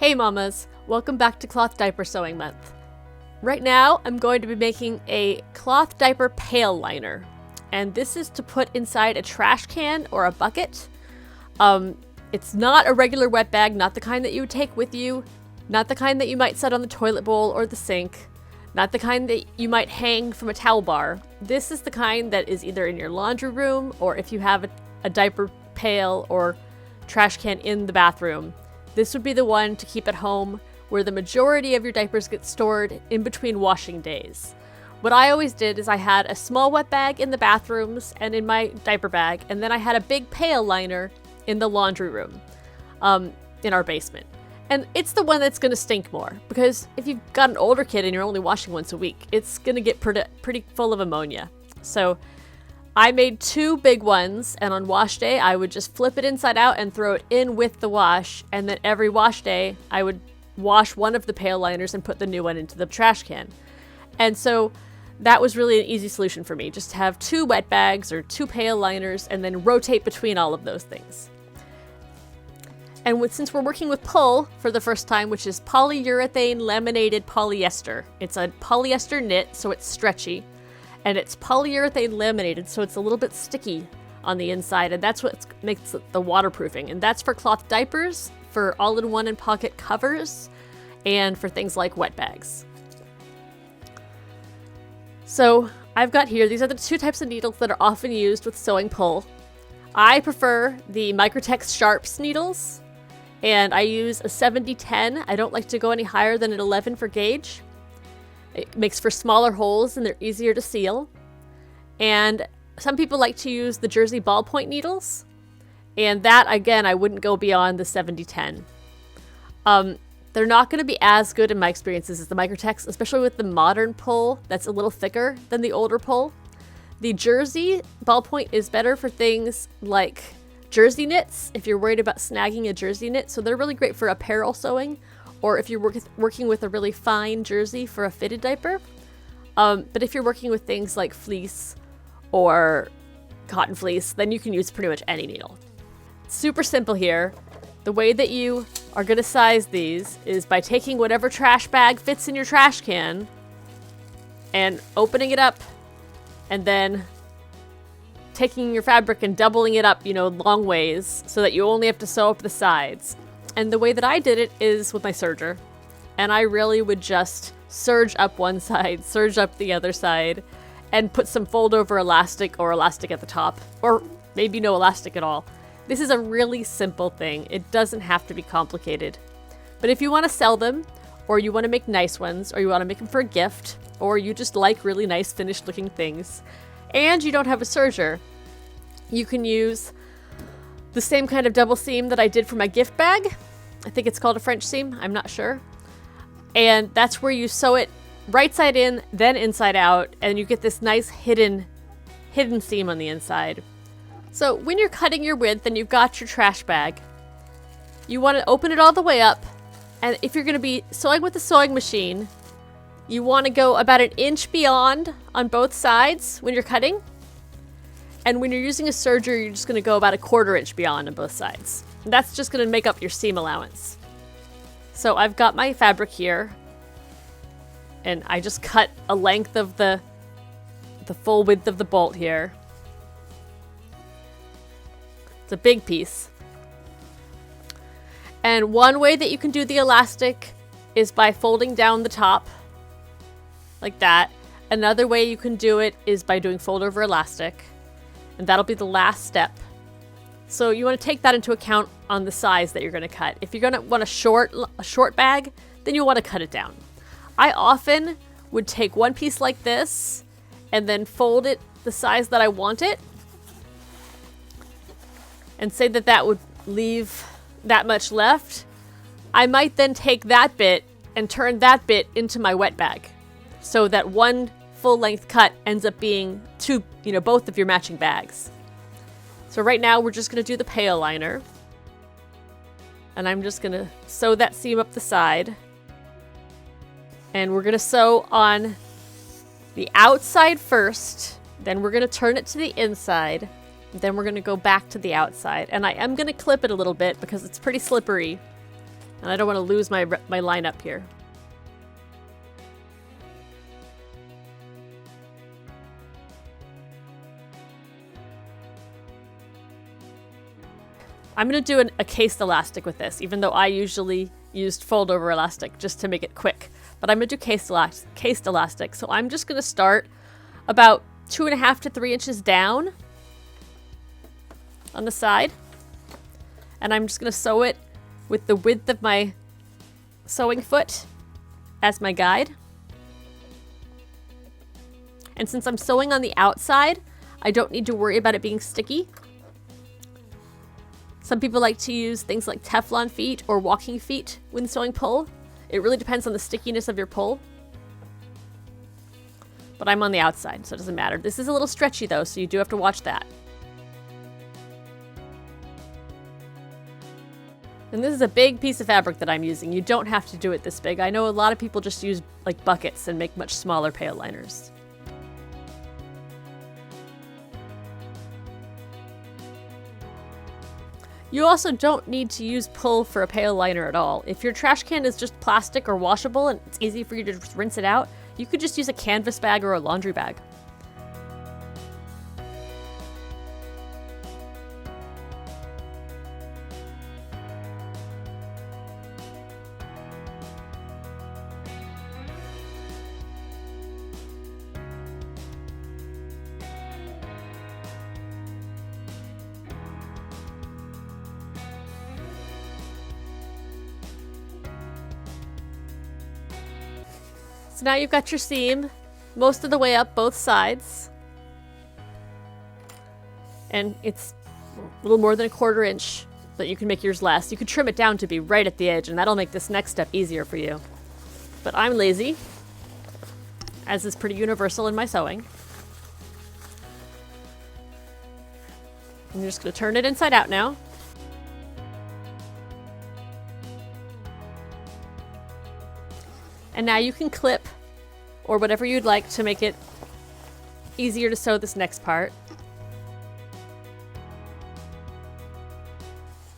Hey mamas, welcome back to Cloth Diaper Sewing Month. Right now I'm going to be making a cloth diaper pail liner, and this is to put inside a trash can or a bucket. It's not a regular wet bag, not the kind that you would take with you, not the kind that you might set on the toilet bowl or the sink, not the kind that you might hang from a towel bar. This is the kind that is either in your laundry room, or if you have a diaper pail or trash can in the bathroom. This would be the one to keep at home, where the majority of your diapers get stored in between washing days. What I always did is I had a small wet bag in the bathrooms and in my diaper bag, and then I had a big pail liner in the laundry room, in our basement. And it's the one that's going to stink more, because if you've got an older kid and you're only washing once a week, it's going to get pretty full of ammonia. So I made two big ones, and on wash day, I would just flip it inside out and throw it in with the wash, and then every wash day, I would wash one of the pail liners and put the new one into the trash can. And so that was really an easy solution for me, just to have two wet bags or two pail liners and then rotate between all of those things. And since we're working with PUL for the first time, which is polyurethane laminated polyester, it's a polyester knit, so it's stretchy. And it's polyurethane laminated, so it's a little bit sticky on the inside, and that's what makes it the waterproofing. And that's for cloth diapers, for all-in-one and pocket covers, and for things like wet bags. So I've got here, these are the two types of needles that are often used with sewing PUL. I prefer the Microtex Sharps needles, and I use a 70-10. I don't like to go any higher than an 11 for gauge. It makes for smaller holes and they're easier to seal. And some people like to use the Jersey ballpoint needles. And that, again, I wouldn't go beyond the 70-10. They're not going to be as good in my experiences as the Microtex, especially with the modern PUL that's a little thicker than the older PUL. The Jersey ballpoint is better for things like jersey knits, if you're worried about snagging a jersey knit. So they're really great for apparel sewing, or if you're working with a really fine jersey for a fitted diaper. But if you're working with things like fleece or cotton fleece, then you can use pretty much any needle. Super simple here. The way that you are going to size these is by taking whatever trash bag fits in your trash can and opening it up, and then taking your fabric and doubling it up, long ways, so that you only have to sew up the sides. And the way that I did it is with my serger. And I really would just serge up one side, serge up the other side, and put some fold over elastic or elastic at the top, or maybe no elastic at all. This is a really simple thing. It doesn't have to be complicated. But if you want to sell them, or you want to make nice ones, or you want to make them for a gift, or you just like really nice finished looking things, and you don't have a serger, you can use the same kind of double seam that I did for my gift bag. I think it's called a French seam, I'm not sure. And that's where you sew it right side in, then inside out, and you get this nice hidden seam on the inside. So when you're cutting your width and you've got your trash bag, you want to open it all the way up. And if you're going to be sewing with a sewing machine, you want to go about 1 inch beyond on both sides when you're cutting. And when you're using a serger, you're just going to go about 1/4 inch beyond on both sides. And that's just going to make up your seam allowance. So I've got my fabric here, and I just cut a length of the full width of the bolt here. It's a big piece. And one way that you can do the elastic is by folding down the top like that. Another way you can do it is by doing fold over elastic. And that'll be the last step. So you want to take that into account on the size that you're going to cut. If you're going to want a short bag, then you'll want to cut it down. I often would take one piece like this and then fold it the size that I want it, and say that would leave that much left. I might then take that bit and turn that bit into my wet bag, so that one full length cut ends up being two, both of your matching bags. So right now we're just going to do the pail liner. And I'm just going to sew that seam up the side. And we're going to sew on the outside first. Then we're going to turn it to the inside. Then we're going to go back to the outside. And I am going to clip it a little bit because it's pretty slippery. And I don't want to lose my line up here. I'm going to do a cased elastic with this, even though I usually used fold over elastic just to make it quick. But I'm going to do cased elastic. So I'm just going to start about 2.5 to 3 inches down on the side. And I'm just going to sew it with the width of my sewing foot as my guide. And since I'm sewing on the outside, I don't need to worry about it being sticky. Some people like to use things like Teflon feet or walking feet when sewing pull. It really depends on the stickiness of your pull. But I'm on the outside, so it doesn't matter. This is a little stretchy though, so you do have to watch that. And this is a big piece of fabric that I'm using. You don't have to do it this big. I know a lot of people just use like buckets and make much smaller pail liners. You also don't need to use pull for a pail liner at all. If your trash can is just plastic or washable and it's easy for you to just rinse it out, you could just use a canvas bag or a laundry bag. So now you've got your seam most of the way up both sides. And it's a little more than 1/4 inch, but you can make yours less. You could trim it down to be right at the edge, and that'll make this next step easier for you. But I'm lazy, as is pretty universal in my sewing. I'm just going to turn it inside out now. And now you can clip or whatever you'd like to make it easier to sew this next part.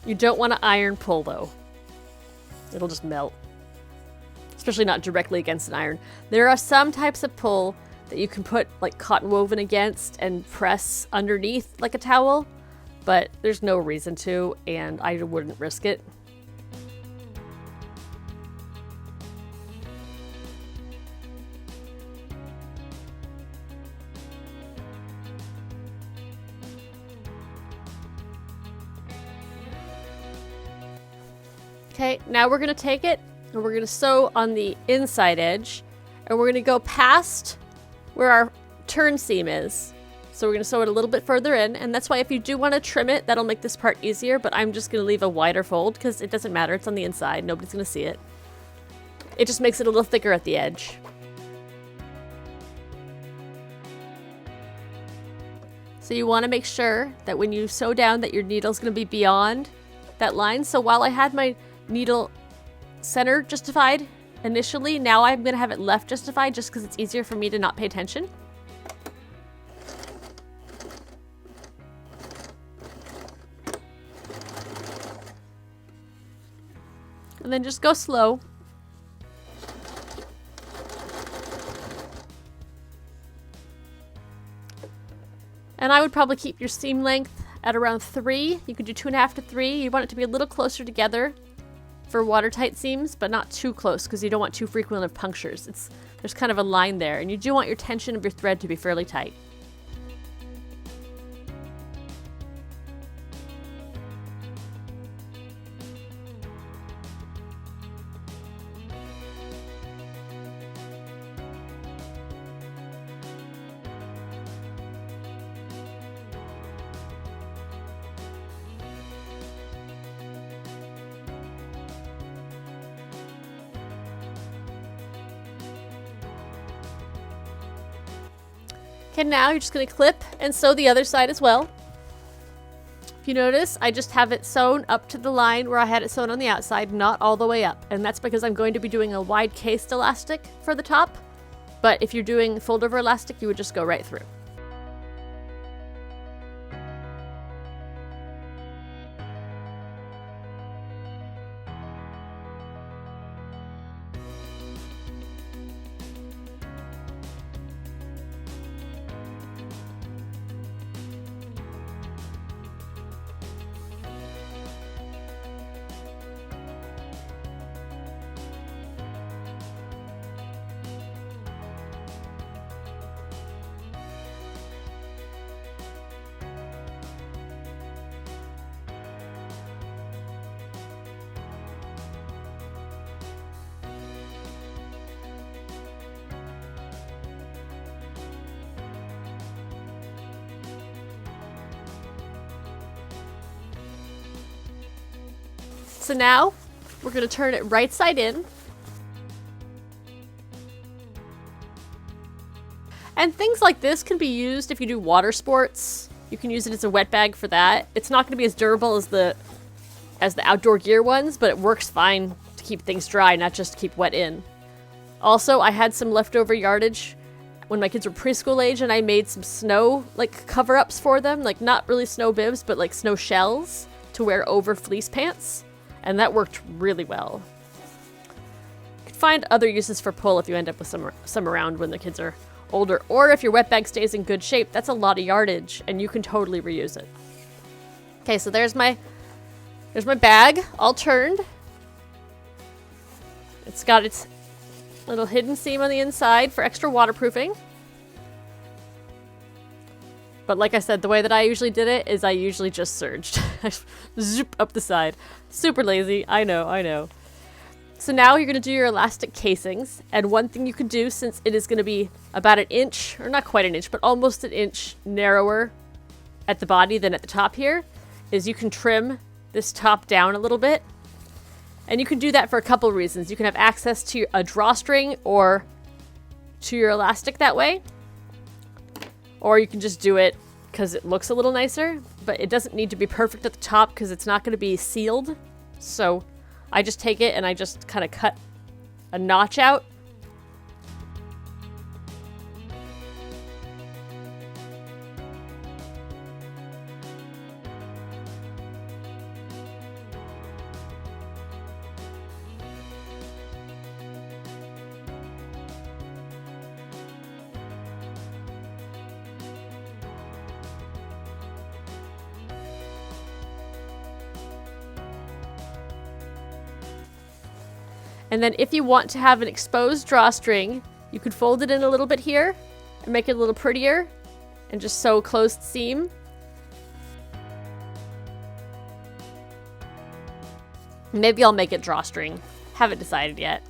You don't want to iron pull though. It'll just melt. Especially not directly against an iron. There are some types of pull that you can put like cotton woven against and press underneath like a towel, but there's no reason to, and I wouldn't risk it. Okay, now we're going to take it and we're going to sew on the inside edge, and we're going to go past where our turn seam is. So we're going to sew it a little bit further in, and that's why if you do want to trim it, that'll make this part easier, but I'm just going to leave a wider fold because it doesn't matter. It's on the inside. Nobody's going to see it. It just makes it a little thicker at the edge. So you want to make sure that when you sew down that your needle's going to be beyond that line. So while I had my needle center justified initially, now I'm going to have it left justified just because it's easier for me to not pay attention. And then just go slow. And I would probably keep your seam length at around 3. You could do 2.5 to 3. You want it to be a little closer together for watertight seams, but not too close because you don't want too frequent of punctures. There's kind of a line there, and you do want your tension of your thread to be fairly tight. Okay, now you're just going to clip and sew the other side as well. If you notice, I just have it sewn up to the line where I had it sewn on the outside, not all the way up. And that's because I'm going to be doing a wide cased elastic for the top. But if you're doing fold over elastic, you would just go right through. So now we're going to turn it right side in. And things like this can be used if you do water sports. You can use it as a wet bag for that. It's not going to be as durable as the outdoor gear ones, but it works fine to keep things dry, not just to keep wet in. Also, I had some leftover yardage when my kids were preschool age, and I made some snow cover-ups for them, not really snow bibs, but snow shells to wear over fleece pants, and that worked really well. You can find other uses for pull if you end up with some around when the kids are older, or if your wet bag stays in good shape. That's a lot of yardage, and you can totally reuse it. Okay, so there's my bag all turned. It's got its little hidden seam on the inside for extra waterproofing. But like I said, the way that I usually did it is I usually just surged. Zoop up the side. Super lazy, I know. So now you're going to do your elastic casings, and one thing you can do, since it is going to be about an inch, or not quite an inch, but almost an inch narrower at the body than at the top here, is you can trim this top down a little bit. And you can do that for a couple reasons. You can have access to a drawstring or to your elastic that way. Or you can just do it because it looks a little nicer, but it doesn't need to be perfect at the top because it's not going to be sealed. So I just take it and I just kind of cut a notch out. And then if you want to have an exposed drawstring, you could fold it in a little bit here and make it a little prettier and just sew a closed seam. Maybe I'll make it drawstring. Haven't decided yet.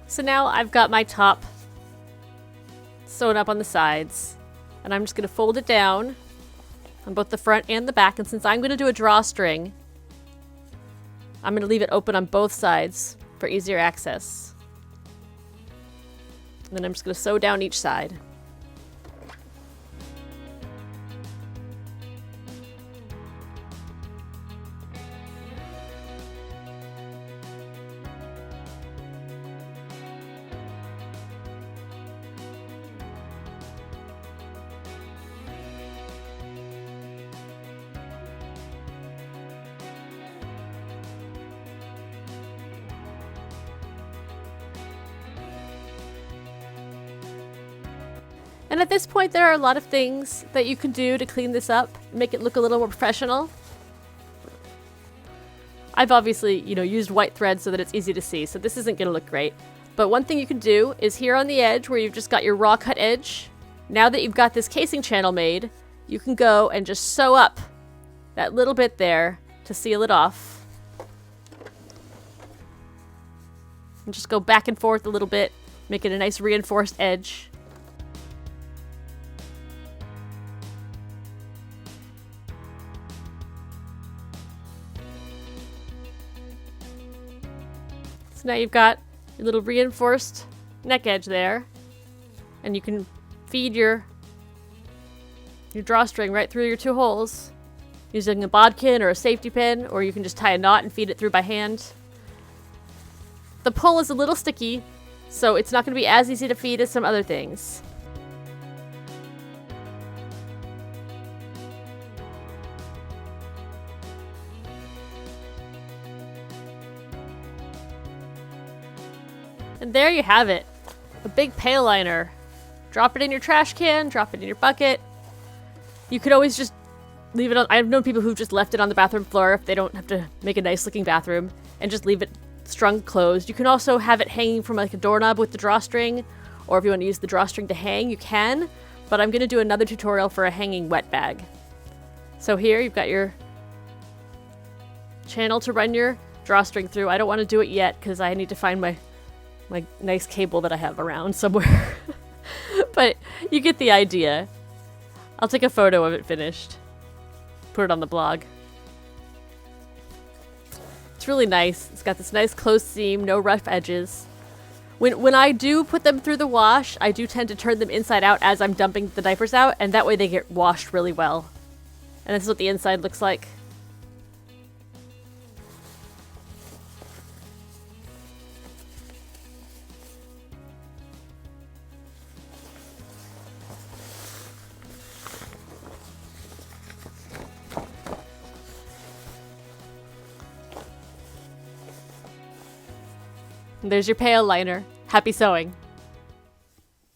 So now I've got my top sewn up on the sides, and I'm just going to fold it down on both the front and the back. And since I'm going to do a drawstring, I'm going to leave it open on both sides for easier access. And then I'm just going to sew down each side. And at this point, there are a lot of things that you can do to clean this up, make it look a little more professional. I've obviously, used white thread so that it's easy to see, so this isn't going to look great. But one thing you can do is here on the edge where you've just got your raw cut edge, now that you've got this casing channel made, you can go and just sew up that little bit there to seal it off. And just go back and forth a little bit, make it a nice reinforced edge. So now you've got your little reinforced neck edge there, and you can feed your drawstring right through your two holes using a bodkin or a safety pin, or you can just tie a knot and feed it through by hand. The pull is a little sticky, so it's not going to be as easy to feed as some other things. And there you have it. A big pail liner. Drop it in your trash can, drop it in your bucket. You could always just leave it on. I've known people who've just left it on the bathroom floor if they don't have to make a nice looking bathroom and just leave it strung closed. You can also have it hanging from like a doorknob with the drawstring, or if you want to use the drawstring to hang, you can. But I'm going to do another tutorial for a hanging wet bag. So here you've got your channel to run your drawstring through. I don't want to do it yet because I need to find my nice cable that I have around somewhere. But you get the idea. I'll take a photo of it finished. Put it on the blog. It's really nice. It's got this nice close seam, no rough edges. When I do put them through the wash, I do tend to turn them inside out as I'm dumping the diapers out, and that way they get washed really well. And this is what the inside looks like. And there's your pail liner. Happy sewing.